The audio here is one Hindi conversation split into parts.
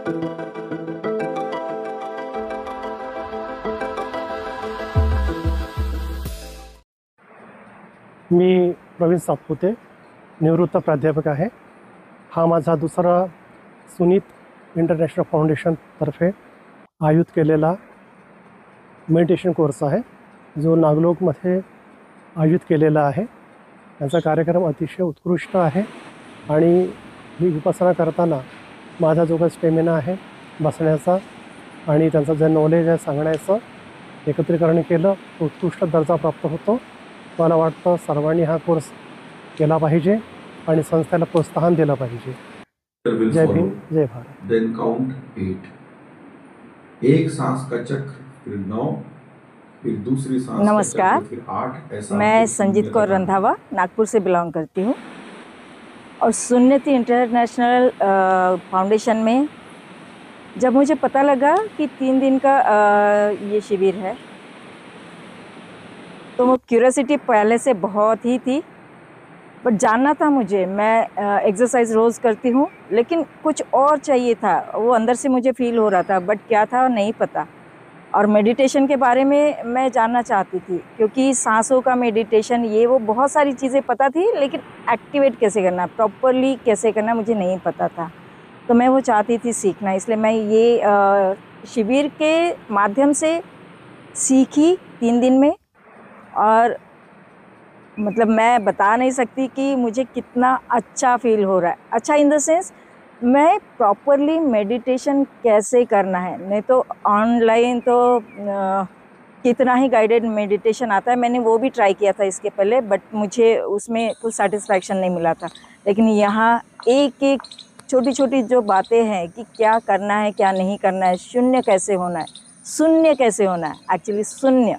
मी प्रवीण सातपुते, निवृत्त प्राध्यापक आहे. हा माझा दुसरा सुनीत इंटरनॅशनल फाउंडेशनतर्फे आयोजित केलेला मेडिटेशन कोर्स आहे, जो नागलोकमध्ये आयोजित केलेला आहे. त्याचा कार्यक्रम अतिशय उत्कृष्ट आहे आणि ही विपස්සना करताना माझा जो काही स्टेमिना आहे बसण्याचा आणि त्यांचं जे नॉलेज आहे सांगण्याचं एकत्रीकरण केलं, उत्कृष्ट दर्जा प्राप्त होतो. मला वाटतं सर्वांनी हा कोर्स केला पाहिजे आणि संस्थेला प्रोत्साहन दिलं पाहिजे. जय भीम, जय भारत. Then count 8. एक सांस का चक्र, फिर 9, फिर दूसरी सांस नमस्कार, फिर 8. ऐसा मैं संजीत कौर रंधावा नागपुर से बिलोंग करती हूँ और सुन्नति इंटरनेशनल फाउंडेशन में जब मुझे पता लगा कि 3 दिन का ये शिविर है, तो वो क्यूरियोसिटी पहले से बहुत ही थी, बट जानना था मुझे. मैं एक्सरसाइज रोज़ करती हूँ, लेकिन कुछ और चाहिए था, वो अंदर से मुझे फील हो रहा था, बट क्या था नहीं पता. और मेडिटेशन के बारे में मैं जानना चाहती थी, क्योंकि सांसों का मेडिटेशन ये वो बहुत सारी चीज़ें पता थी, लेकिन एक्टिवेट कैसे करना, प्रॉपरली कैसे करना मुझे नहीं पता था. तो मैं वो चाहती थी सीखना, इसलिए मैं ये शिविर के माध्यम से सीखी 3 दिन में. और मतलब मैं बता नहीं सकती कि मुझे कितना अच्छा फील हो रहा है. अच्छा इन द सेंस, मैं प्रॉपरली मेडिटेशन कैसे करना है. नहीं तो ऑनलाइन तो कितना ही गाइडेड मेडिटेशन आता है, मैंने वो भी ट्राई किया था इसके पहले, बट मुझे उसमें कुछ सेटिस्फैक्शन नहीं मिला था. लेकिन यहाँ एक एक छोटी छोटी जो बातें हैं कि क्या करना है क्या नहीं करना है, शून्य कैसे होना है, शून्य कैसे होना है, एक्चुअली शून्य,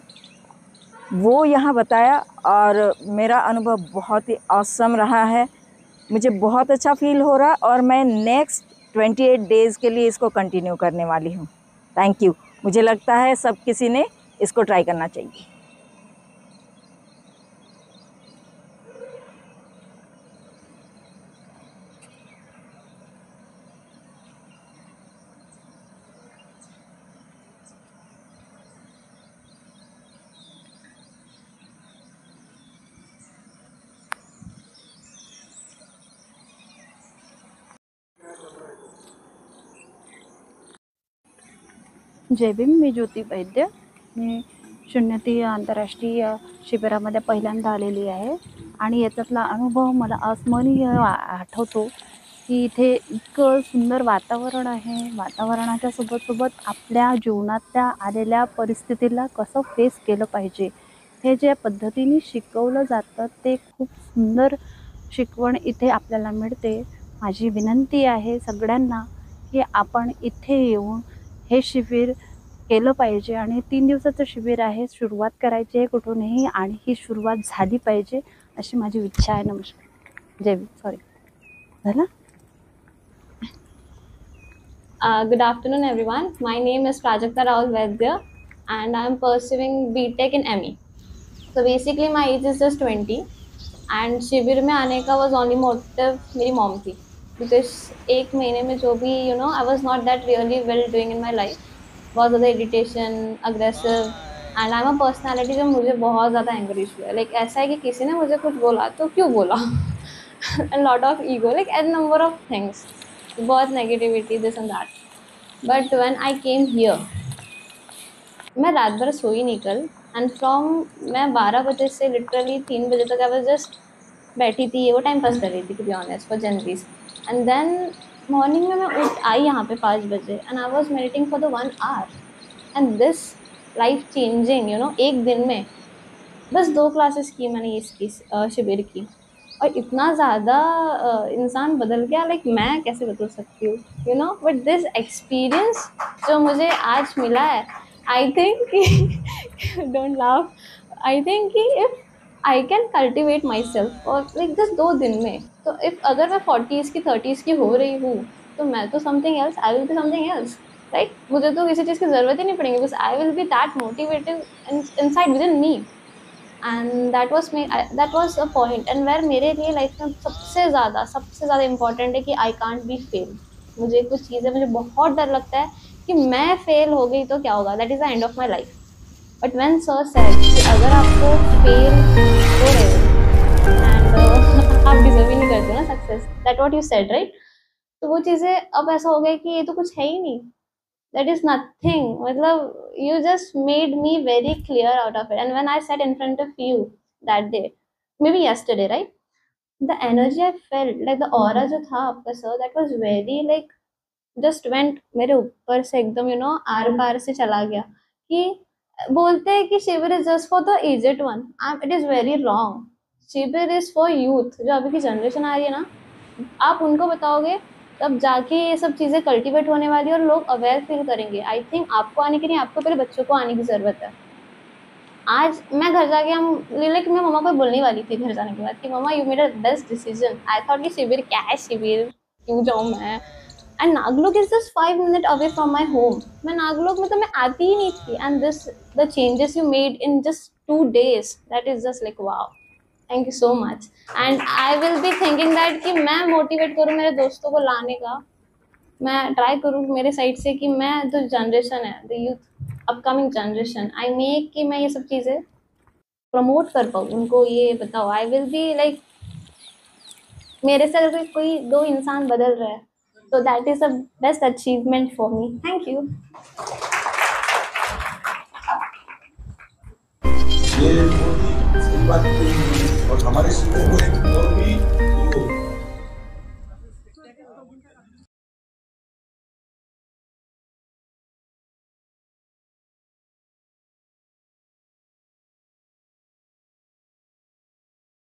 वो यहाँ बताया. और मेरा अनुभव बहुत ही ऑसम रहा है. मुझे बहुत अच्छा फील हो रहा और मैं नेक्स्ट 28 डेज़ के लिए इसको कंटिन्यू करने वाली हूँ. Thank you. मुझे लगता है सब किसी ने इसको ट्राई करना चाहिए. जय भीम. मी ज्योती वैद्य. मी शून्यती आंतरराष्ट्रीय शिबिरामध्ये पहिल्यांदा आलेली आहे आणि याच्यातला अनुभव मला अस्मरणीय आठवतो की इथे इतकं सुंदर वातावरण आहे. वातावरणाच्या सोबत आपल्या जीवनातल्या आलेल्या परिस्थितीला कसं फेस केलं पाहिजे हे ज्या पद्धतीने शिकवलं जातं ते खूप सुंदर शिकवण इथे आपल्याला मिळते. माझी विनंती आहे सगळ्यांना की आपण इथे येऊन हे शिबिर केलं पाहिजे आणि 3 दिवसाचं शिबिर आहे. सुरुवात करायची आहे कुठूनही आणि ही सुरुवात झाली पाहिजे अशी माझी इच्छा आहे. नमस्कार. जय भीम. सॉरी झालं. Good afternoon everyone. My name is Prajakta Rahul Vaidya and I am pursuing BTech in ME. So basically my age is just 20 and शिविर में आने का was only motive मेरी mom थी, because एक महीने में जो भी I was not that really well doing in my life, बहुत ज़्यादा irritation, aggressive and I'm a personality जो मुझे बहुत ज़्यादा angry हुआ है. Like ऐसा है कि किसी ने मुझे कुछ बोला तो क्यों बोला a lot of ego, like a number of things, बहुत negativity, this and that. But when I came here, मैं रात भर सोई नहीं कल. एंड फ्रॉम मैं 12 बजे से लिटरली 3 बजे तक आई वाज जस्ट बैठी थी. वो टाइम पास कर रही थी टू बी ऑनेस्ट फॉर जनरीज. एंड देन मॉर्निंग में मैं उठ आई यहाँ पे 5 बजे and I was meditating for the 1 hour and this life changing एक दिन में बस 2 क्लासेस की मैंने इसकी शिविर की और इतना ज़्यादा इंसान बदल गया. लाइक मैं कैसे बदल सकती हूँ बट दिस एक्सपीरियंस जो मुझे आज मिला है, I think don't laugh, I think कि if I can cultivate myself और लाइक जस्ट 2 दिन में, तो इफ़ अगर मैं 40s की 30s की हो रही हूँ तो मैं तो something else, I will be something else. Right, मुझे तो किसी चीज़ की ज़रूरत ही नहीं पड़ेगी because I will be that motivated inside within me. And that was a point and where मेरे लिए लाइफ में सबसे ज़्यादा इम्पॉर्टेंट है कि आई कांट बी फेल. मुझे कुछ चीज़ें, मुझे बहुत डर लगता है कि मैं फेल हो गई तो क्या होगा, that is the end of my life. But when sir said कि अगर आपको फेल हो रहे हो एंड आप डिजर्व ही नहीं करते ना success, that what you said right. तो वो चीज़ें अब ऐसा हो गया कि ये तो कुछ है ही नहीं, दैट इज नथिंग, मतलब you just made me very clear out of it. And when I set in front of you that day, may be yesterday right, the energy I felt, like the aura जो था आपका sir, that was very like just went मेरे ऊपर से एकदम यू नो आर पार से चला गया। कि बोलते हैं कि शिविर is just for the aged one, it is very wrong. शिविर इज फॉर यूथ, जो अभी की जनरेशन आ रही है ना, आप उनको बताओगे तब जाके ये सब चीज़ें कल्टीवेट होने वाली है और लोग अवेयर फील करेंगे। आई थिंक आपको आने की नहीं, आपको पहले बच्चों को आने की ज़रूरत है। आज मैं घर जाके लाइक मैं मम्मा को बोलने वाली थी घर जाने के बाद कि mamma you made a best decision. I thought कि शिविर क्या है, शिविर क्यों जाऊँ मैं, and Nagalok is just 5 minutes away from my home. मैं नागलोक में तो मैं आती ही नहीं थी, and this the changes you made in just 2 days, that is just like wow, thank you so much. And I will be thinking that कि मैं मोटिवेट करूँ मेरे दोस्तों को लाने का, मैं ट्राई करूँ मेरे साइड से कि मैं जो जनरेशन है, the youth upcoming generation, I make कि मैं ये सब चीज़ें प्रमोट कर पाऊँ, उनको ये बताओ। आई विल बी लाइक, मेरे से अगर कोई 2 इंसान बदल रहा है तो that is the best achievement for me. Thank you. ये बहुत ही सही बात कही और हमारे शिविर को एक और भी